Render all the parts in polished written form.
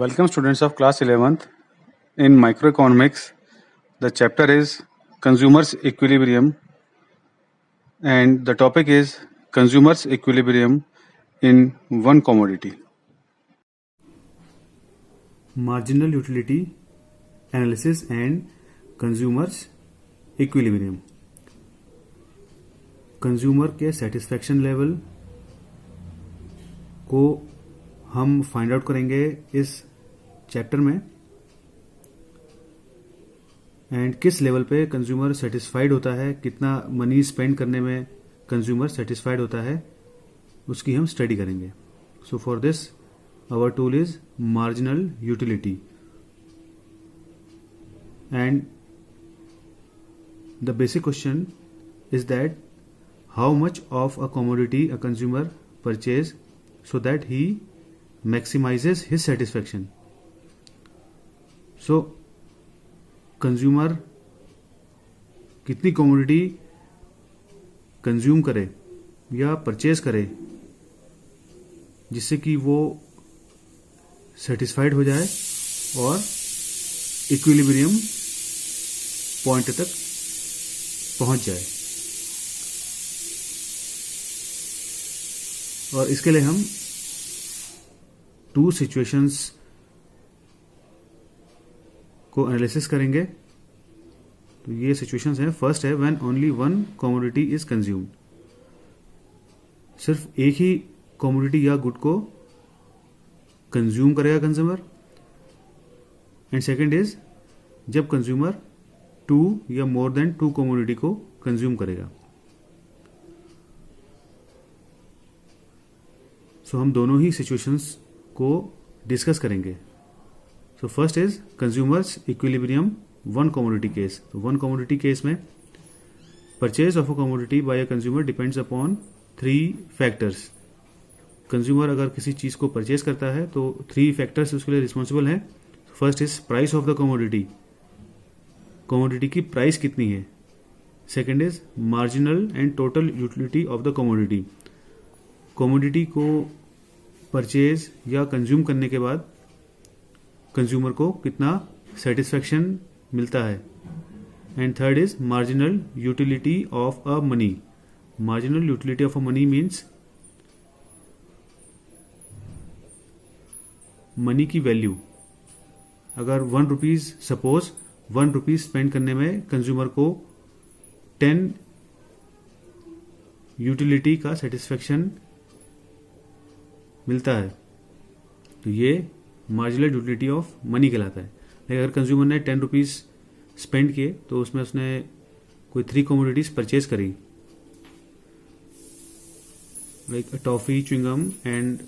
Welcome students of class 11th. In microeconomics, the chapter is consumers equilibrium and the topic is consumers equilibrium in one commodity. Marginal utility analysis and consumers equilibrium. Consumer के satisfaction level को हम find out करेंगे इस chapter में and किस level पे consumer satisfied होता है, कितना मनी स्पेंड करने में कंज्यूमर सेटिस्फाइड होता है, उसकी हम स्टडी करेंगे. So for this our tool is marginal utility and the basic question is that how much of a commodity a consumer purchase so that he maximizes his satisfaction. So consumer कितनी commodity consume करे या purchase करे जिससे कि वो satisfied हो जाए और equilibrium point तक पहुंच जाए. और इसके लिए हम टू सिचुएशंस को एनालिसिस करेंगे. तो ये सिचुएशंस हैं. फर्स्ट है when only one commodity is consumed. सिर्फ एक ही कमोडिटी या गुड को कंज्यूम करेगा कंज्यूमर. एंड सेकंड इज जब कंज्यूमर टू या मोर देन टू कमोडिटी को कंज्यूम करेगा. सो हम दोनों ही सिचुएशंस को डिस्कस करेंगे. So first is consumer's equilibrium one commodity case. तो वन कमोडिटी केस में purchase of a commodity by a consumer depends upon three factors. Consumer अगर किसी चीज को परचेज करता है तो थ्री फैक्टर्स उसके लिए रिस्पॉन्सिबल हैं. First is price of the commodity. Commodity की प्राइस कितनी है. Second is marginal and total utility of the commodity. Commodity को परचेज या कंज्यूम करने के बाद कंज्यूमर को कितना सेटिस्फैक्शन मिलता है. And third is marginal utility of a money. Marginal utility of a money means money की वैल्यू. अगर 1 रुपीज सपोज 1 रुपीज स्पेंड करने में कंज्यूमर को 10 यूटिलिटी का सेटिस्फैक्शन मिलता है तो ये मार्जिनल यूटिलिटी ऑफ मनी कहलाता है. लेकिन अगर कंज्यूमर ने 10 रुपीज स्पेंड किए तो उसमें उसने कोई 3 कमोडिटीज परचेज करी like a toffee, chewing gum and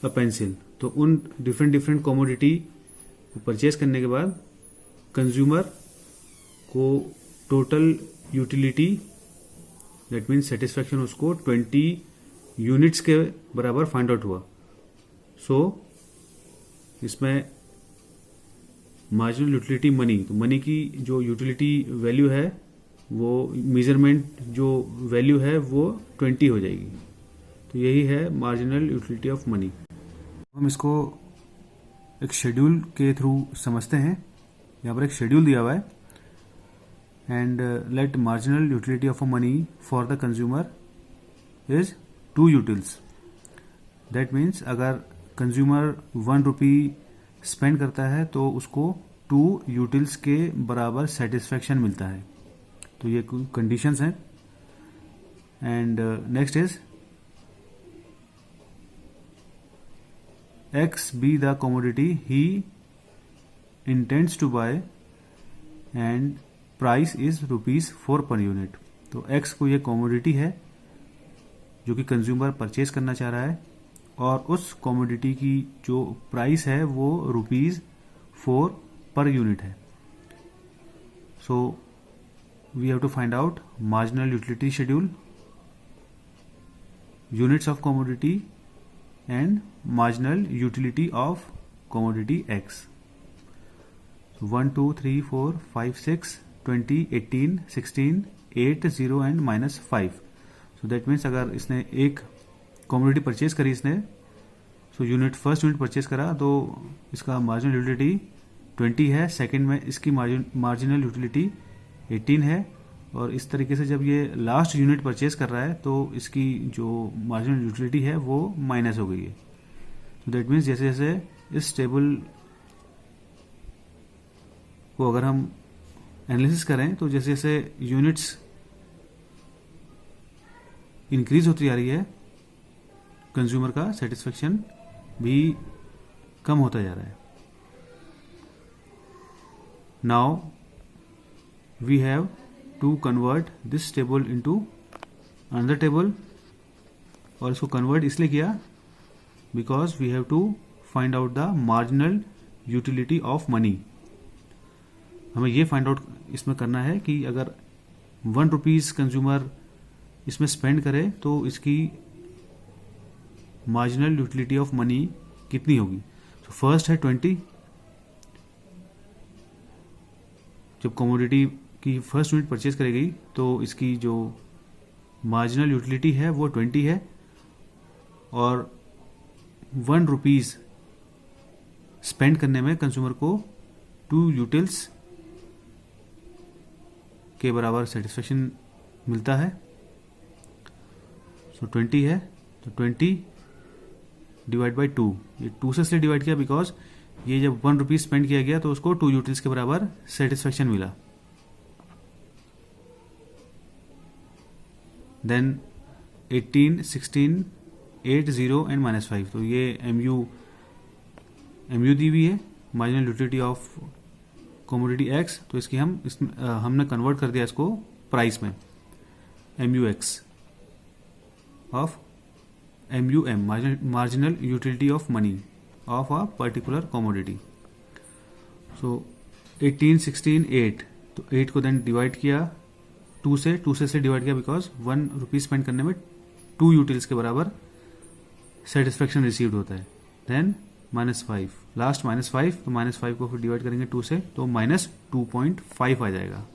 a pencil. तो उन डिफरेंट कमोडिटी को परचेज करने के बाद कंज्यूमर को total utility that means satisfaction उसको 20 यूनिट्स के बराबर फाइंड आउट हुआ. सो इसमें मार्जिनल यूटिलिटी मनी, तो मनी की जो यूटिलिटी वैल्यू है वो मेजरमेंट जो वैल्यू है वो 20 हो जाएगी. तो यही है मार्जिनल यूटिलिटी ऑफ मनी. हम इसको एक शेड्यूल के थ्रू समझते हैं. यहाँ पर एक शेड्यूल दिया हुआ है and let marginal utility of a money for the consumer is 2 utils. That means अगर कंज्यूमर 1 रुपी स्पेंड करता है तो उसको 2 यूटिल्स के बराबर सेटिस्फैक्शन मिलता है. तो ये कंडीशंस हैं. And next is X be the commodity he intends to buy and price is ₹4 per unit. तो एक्स को ये कमोडिटी है जो कि कंज्यूमर परचेज करना चाह रहा है और उस कमोडिटी की जो प्राइस है वो ₹4 पर यूनिट है. So we have to find out marginal utility schedule, units of commodity and marginal utility of commodity X. 1 2 3 4 5 6 20 18 16 8 0 and -5. So that means अगर इसने एक कमोडिटी परचेज करी इसने यूनिट फर्स्ट यूनिट परचेज करा तो इसका मार्जिनल यूटिलिटी 20 है, सेकंड में इसकी मार्जिनल यूटिलिटी 18 है, और इस तरीके से जब ये लास्ट यूनिट परचेज कर रहा है तो इसकी जो मार्जिनल यूटिलिटी है वो माइनस हो गई है। तो दैट मीन्स जैसे जैसे इस टेबल को अगर हम एनालिसिस करें तो जैसे जैसे यूनिट्स इंक्रीज होती जा रही है, कंज्यूमर का सेटिस्फेक्शन भी कम होता जा रहा है। Now we have to convert this table into another table, और इसको कन्वर्ट इसलिए किया because we have to find out the marginal utility of money. हमें ये फाइंड आउट इसमें करना है कि अगर 1 रुपीज कंज्यूमर इसमें स्पेंड करे तो इसकी मार्जिनल यूटिलिटी ऑफ मनी कितनी होगी। तो फर्स्ट है 20, जब कमोडिटी की फर्स्ट यूनिट परचेज करेगी तो इसकी जो मार्जिनल यूटिलिटी है वो 20 है, और 1 रुपीज स्पेंड करने में कंज्यूमर को 2 यूटिल्स के बराबर सेटिस्फेक्शन मिलता है। सो 20 है तो 20 डिवाइड बाई 2, ये 2 से इसलिए डिवाइड किया बिकॉज ये जब 1 रुपीज स्पेंड किया गया तो उसको 2 यूटिल्स के बराबर सेटिस्फेक्शन मिला। देन 18, 16, 8, 0 एंड -5, तो ये MU दी हुई है, marginal utility of commodity X, तो इसकी हमने कन्वर्ट कर दिया इसको प्राइस में, MUX of MUM, marginal utility of money of a particular commodity. सो 18, 16, 8, तो 8 को देन डिवाइड किया 2 से डिवाइड किया बिकॉज 1 रुपीज स्पेंड करने में 2 यूटिल्स के बराबर सेटिस्फेक्शन रिसीव्ड होता है। देन -5, लास्ट -5, तो -5 को फिर डिवाइड करेंगे 2 से तो -2.5 आ जाएगा।